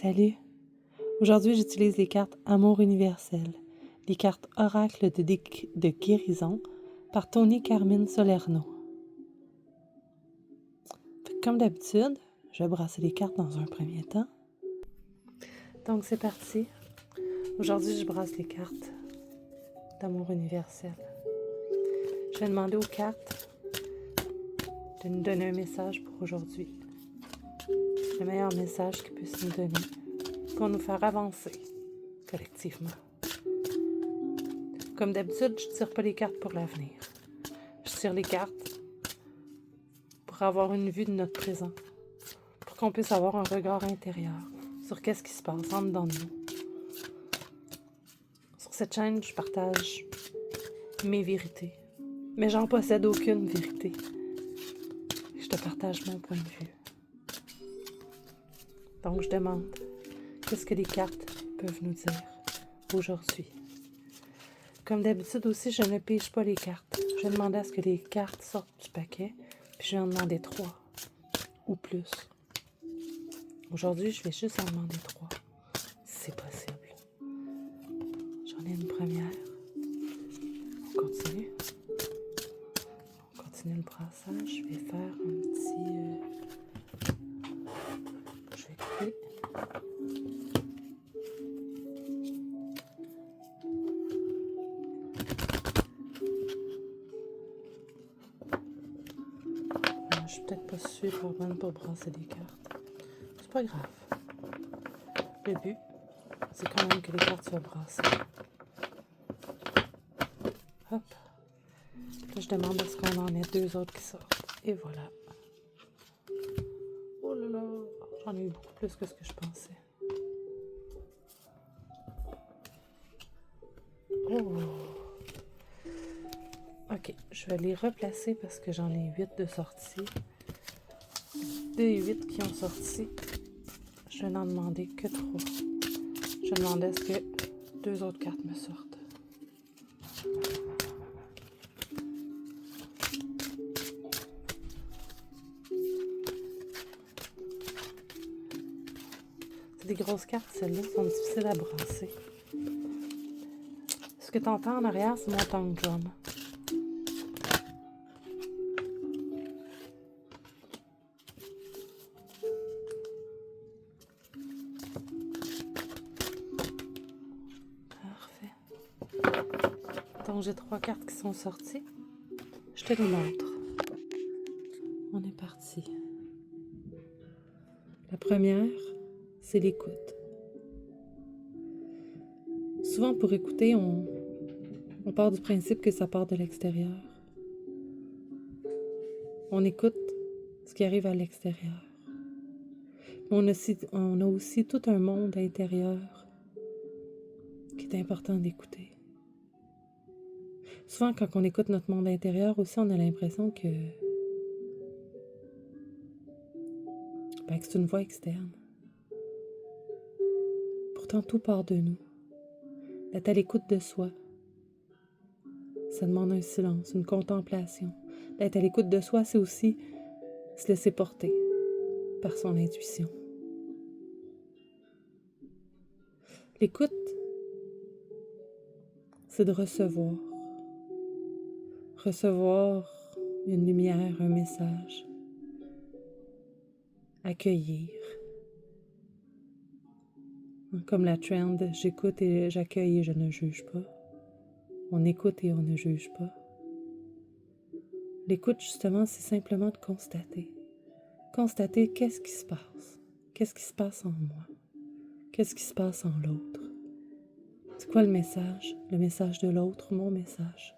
Salut! Aujourd'hui, j'utilise les cartes Amour universel, les cartes Oracle de guérison par Tony Carmine Solerno. Comme d'habitude, je vais brasser les cartes dans un premier temps. Donc, c'est parti. Aujourd'hui, je brasse les cartes d'Amour universel. Je vais demander aux cartes de nous donner un message pour aujourd'hui. Le meilleur message qu'ils puissent nous donner pour nous faire avancer collectivement. Comme d'habitude, je ne tire pas les cartes pour l'avenir. Je tire les cartes pour avoir une vue de notre présent, pour qu'on puisse avoir un regard intérieur sur qu'est-ce qui se passe en dedans de nous. Sur cette chaîne, je partage mes vérités, mais j'en possède aucune vérité. Je te partage mon point de vue. Donc, je demande, qu'est-ce que les cartes peuvent nous dire aujourd'hui? Comme d'habitude aussi, je ne pige pas les cartes. Je vais demander à ce que les cartes sortent du paquet, puis je vais en demander 3 ou plus. Aujourd'hui, je vais juste en demander 3, si c'est possible. J'en ai une première. On continue. On continue le brassage. Je vais faire un petit... Je vais couper. Je suis peut-être pas super bonne pour brasser des cartes. C'est pas grave. Le but, c'est quand même que les cartes soient brassées. Hop. Là, je demande à ce qu'on en ait 2 autres qui sortent. Et voilà. Oh là là. J'en ai eu beaucoup plus que ce que je pensais. Oh. Ok, je vais les replacer parce que j'en ai 8 de sortie. Des 8 qui ont sorti, je vais n'en demander que 3. Je demande à ce que 2 autres cartes me sortent. C'est des grosses cartes, celles-là sont difficiles à brasser. Ce que tu entends en arrière, c'est mon tongue drum. Donc, j'ai 3 cartes qui sont sorties. Je te les montre. On est parti. La première, c'est l'écoute. Souvent, pour écouter, on part du principe que ça part de l'extérieur. On écoute ce qui arrive à l'extérieur. On a aussi tout un monde intérieur qui est important d'écouter. Souvent, quand on écoute notre monde intérieur aussi, on a l'impression que c'est une voix externe. Pourtant, tout part de nous. D'être à l'écoute de soi, ça demande un silence, une contemplation. D'être à l'écoute de soi, c'est aussi se laisser porter par son intuition. L'écoute, c'est de recevoir. Recevoir une lumière, un message. Accueillir. Comme la trend, j'écoute et j'accueille et je ne juge pas. On écoute et on ne juge pas. L'écoute, justement, c'est simplement de constater. Constater qu'est-ce qui se passe. Qu'est-ce qui se passe en moi. Qu'est-ce qui se passe en l'autre. C'est quoi le message? Le message de l'autre, mon message.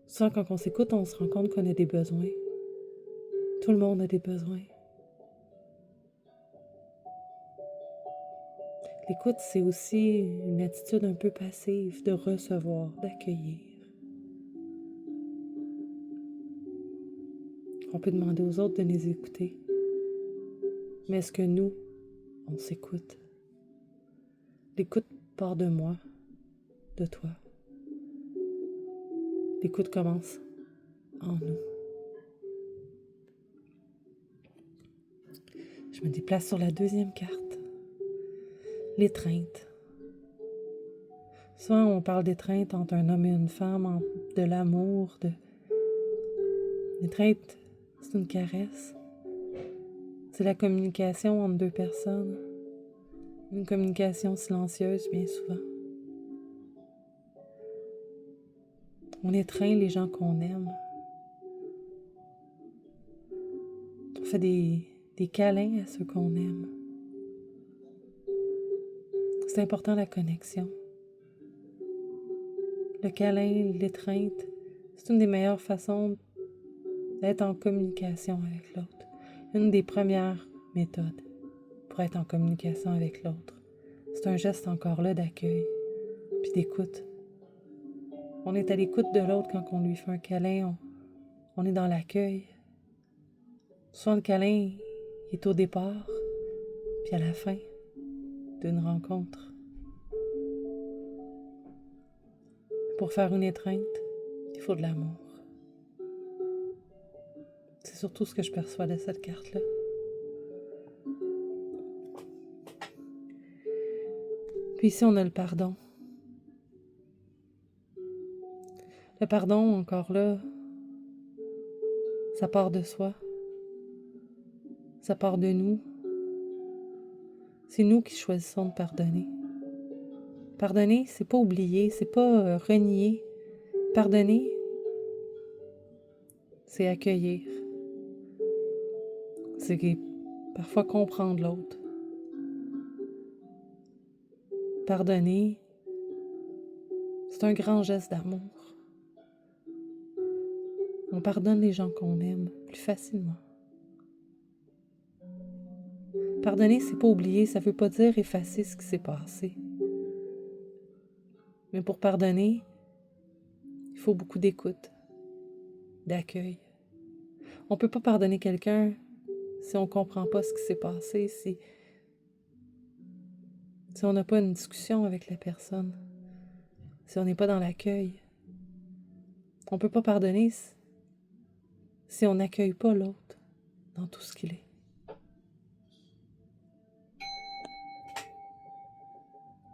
Souvent, quand on s'écoute, on se rend compte qu'on a des besoins. Tout le monde a des besoins. L'écoute, c'est aussi une attitude un peu passive de recevoir, d'accueillir. On peut demander aux autres de nous écouter. Mais est-ce que nous, on s'écoute? L'écoute part de moi, de toi. L'écoute commence en nous. Je me déplace sur la deuxième carte. l'étreinte. Souvent, on parle d'étreinte entre un homme et une femme, de l'amour, L'étreinte, c'est une caresse. C'est la communication entre deux personnes. Une communication silencieuse, bien souvent. On étreint les gens qu'on aime. On fait des câlins à ceux qu'on aime. C'est important la connexion. Le câlin, l'étreinte, c'est une des meilleures façons d'être en communication avec l'autre. Une des premières méthodes pour être en communication avec l'autre. C'est un geste encore là d'accueil, puis d'écoute. On est à l'écoute de l'autre quand on lui fait un câlin, on est dans l'accueil. Souvent le câlin est au départ, puis à la fin d'une rencontre. Pour faire une étreinte, il faut de l'amour. C'est surtout ce que je perçois de cette carte-là. Puis ici, on a le pardon. Le pardon, encore là, ça part de soi. Ça part de nous. C'est nous qui choisissons de pardonner. Pardonner, c'est pas oublier, c'est pas renier. Pardonner, c'est accueillir. C'est parfois comprendre l'autre. Pardonner, c'est un grand geste d'amour. On pardonne les gens qu'on aime plus facilement. Pardonner, c'est pas oublier, ça veut pas dire effacer ce qui s'est passé. Mais pour pardonner, il faut beaucoup d'écoute, d'accueil. On peut pas pardonner quelqu'un si on comprend pas ce qui s'est passé, si on n'a pas une discussion avec la personne, si on n'est pas dans l'accueil. On peut pas pardonner si on n'accueille pas l'autre dans tout ce qu'il est.